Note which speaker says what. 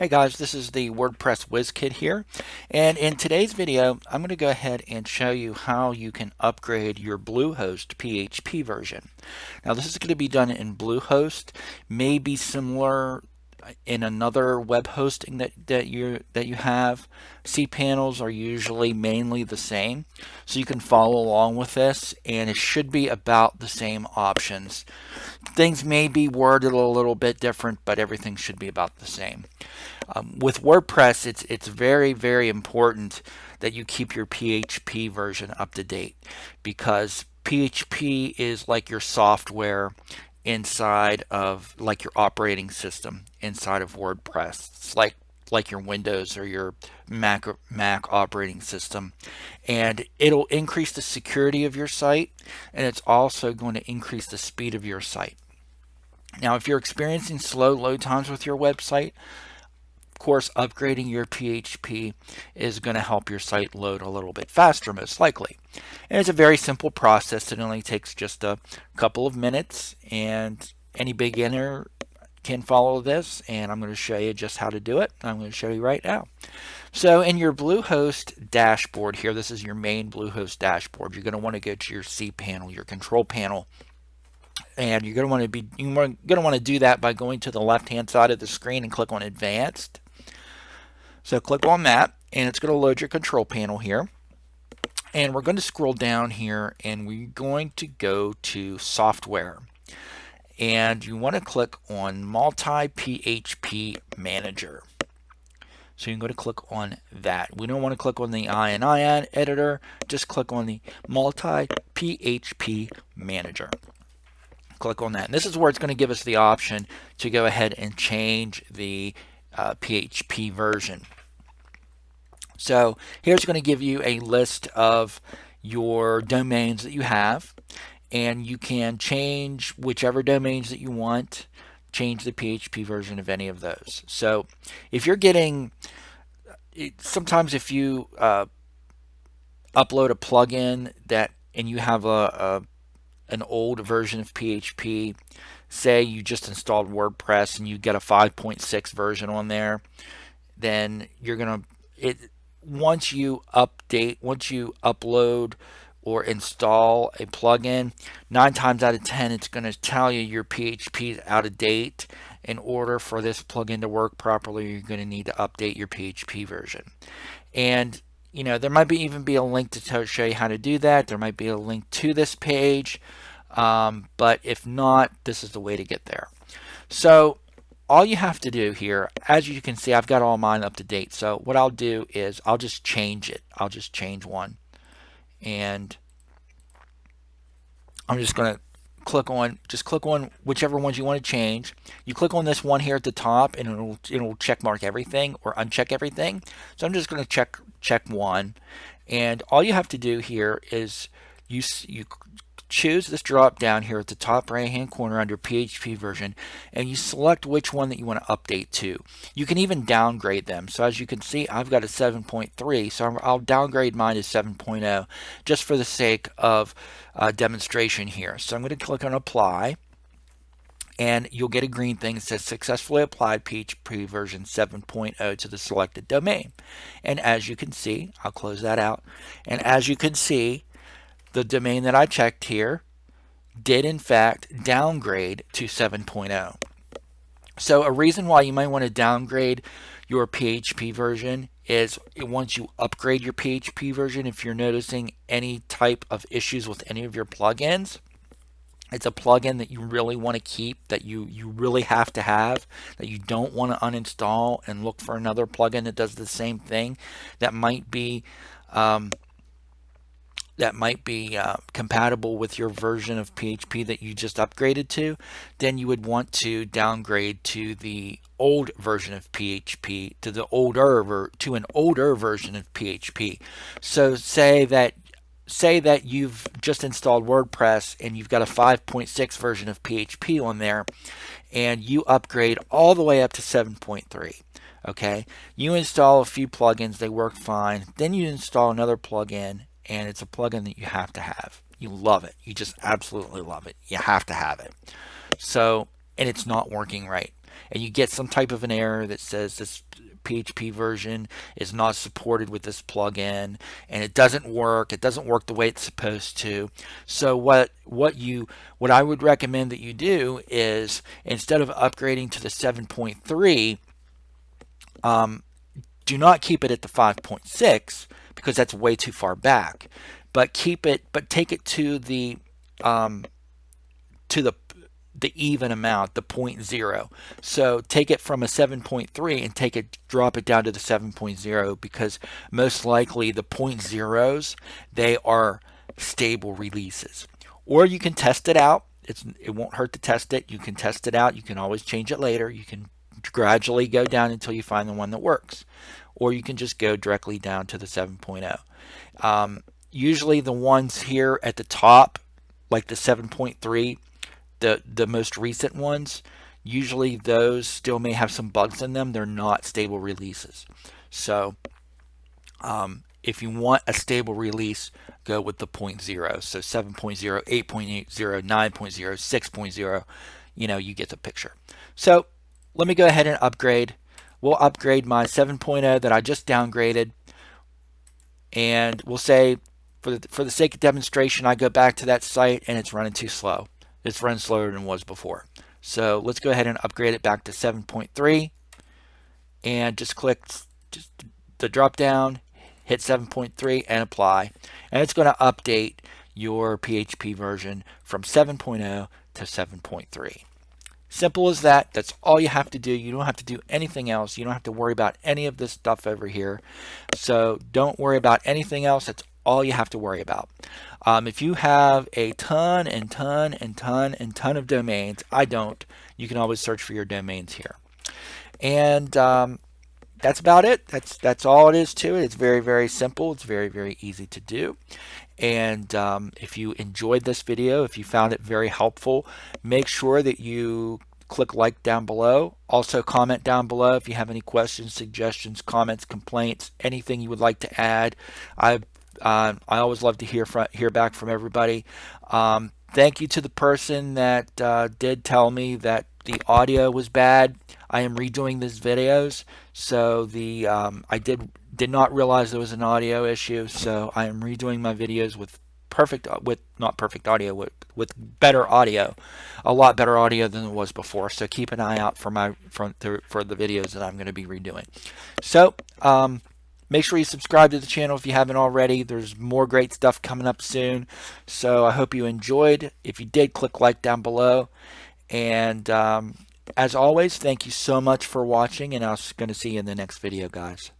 Speaker 1: Hey guys, this is the WordPress Whiz Kid here, and in today's video I'm going to go ahead and show you how you can upgrade your Bluehost PHP version. Now this is going to be done in Bluehost, maybe similar in another web hosting that you have. cPanels are usually mainly the same, so you can follow along with this, and it should be about the same options. Things may be worded a little bit different, but everything should be about the same. With WordPress, it's very important that you keep your PHP version up to date, because PHP is like your software inside of, like, your operating system inside of WordPress. It's like your Windows or your Mac operating system, and it'll increase the security of your site, and it's also going to increase the speed of your site. Now, if you're experiencing slow load times with your website, of course, upgrading your PHP is going to help your site load a little bit faster, most likely. And it's a very simple process. It only takes just a couple of minutes, and any beginner can follow this, and I'm going to show you just how to do it. I'm going to show you right now. So in your Bluehost dashboard here, this is your main Bluehost dashboard. You're going to want to go to your cPanel, your control panel, and you're going to want to do that by going to the left-hand side of the screen and click on Advanced. So click on that, and it's going to load your control panel here. And we're going to scroll down here, and we're going to go to Software. And you want to click on Multi-PHP Manager. So you're going to click on that. We don't want to click on the INI editor, just click on the Multi-PHP Manager. Click on that. And this is where it's going to give us the option to go ahead and change the PHP version. So here's going to give you a list of your domains that you have, and you can change whichever domains that you want, change the PHP version of any of those. So if you're getting, sometimes if you upload a plugin and you have an old version of PHP, say you just installed WordPress and you get a 5.6 version on there, then you're going to, once you upload or install a plugin, 9 times out of 10 it's going to tell you your PHP is out of date. In order for this plugin to work properly, you're going to need to update your PHP version. And there might even be a link to show you how to do that. There might be a link to this page, but if not, this is the way to get there. So all you have to do here, as you can see, I've got all mine up to date. So what I'll do is I'll just change it. I'll just change one, and I'm just going to click on whichever ones you want to change. You click on this one here at the top, and it'll check mark everything or uncheck everything. So I'm just going to check one, and all you have to do here is you choose this drop down here at the top right hand corner under PHP version, and you select which one that you want to update to. You can even downgrade them. So as you can see, I've got a 7.3, so I'll downgrade mine to 7.0 just for the sake of demonstration here. So I'm going to click on apply, and you'll get a green thing that says successfully applied PHP version 7.0 to the selected domain. And as you can see, I'll close that out, and as you can see, the domain that I checked here did in fact downgrade to 7.0. So a reason why you might want to downgrade your PHP version is once you upgrade your PHP version, if you're noticing any type of issues with any of your plugins, it's a plugin that you really want to keep, that you really have to have, that you don't want to uninstall and look for another plugin that does the same thing, that might be compatible with your version of PHP that you just upgraded to, then you would want to downgrade to the old version of PHP, to an older version of PHP. So say that you've just installed WordPress and you've got a 5.6 version of PHP on there, and you upgrade all the way up to 7.3. Okay, you install a few plugins, they work fine, then you install another plugin, and it's a plugin that you have to have. You love it. You just absolutely love it. You have to have it. So, and it's not working right. and you get some type of an error that says this PHP version is not supported with this plugin, and it doesn't work the way it's supposed to. So what I would recommend that you do is, instead of upgrading to the 7.3, do not keep it at the 5.6 because that's way too far back, but take it to the to the even amount, the 0.0. So take it from a 7.3 and drop it down to the 7.0, because most likely the 0.0s, they are stable releases. Or you can test it out. It won't hurt to test it. You can test it out. You can always change it later. You can gradually go down until you find the one that works. Or you can just go directly down to the 7.0. Usually the ones here at the top, like the 7.3, the most recent ones, usually those still may have some bugs in them. They're not stable releases. So if you want a stable release, go with the 0.0. So 7.0, 8.80, 9.0, 6.0, you get the picture. So let me go ahead and upgrade. We'll upgrade my 7.0 that I just downgraded, and we'll say, for the sake of demonstration, I go back to that site and it's running too slow. It's running slower than it was before. So let's go ahead and upgrade it back to 7.3, and just click the drop down, hit 7.3 and apply. And it's going to update your PHP version from 7.0 to 7.3. Simple as that. That's all you have to do. You don't have to do anything else. You don't have to worry about any of this stuff over here. So don't worry about anything else. That's all you have to worry about. If you have a ton of domains, I don't, you can always search for your domains here. And that's about it. That's all it is to it. It's very, very simple. It's very, very easy to do. And if you enjoyed this video, if you found it very helpful, make sure that you click like down below. Also comment down below if you have any questions, suggestions, comments, complaints, anything you would like to add. I always love to hear back from everybody. Thank you to the person that did tell me that the audio was bad. I am redoing these videos, so I did not realize there was an audio issue. So I am redoing my videos with not perfect audio, with better audio, a lot better audio than it was before. So keep an eye out for the videos that I'm going to be redoing. So make sure you subscribe to the channel if you haven't already. There's more great stuff coming up soon. So I hope you enjoyed. If you did, click like down below. And as always, thank you so much for watching, and I'm going to see you in the next video, guys.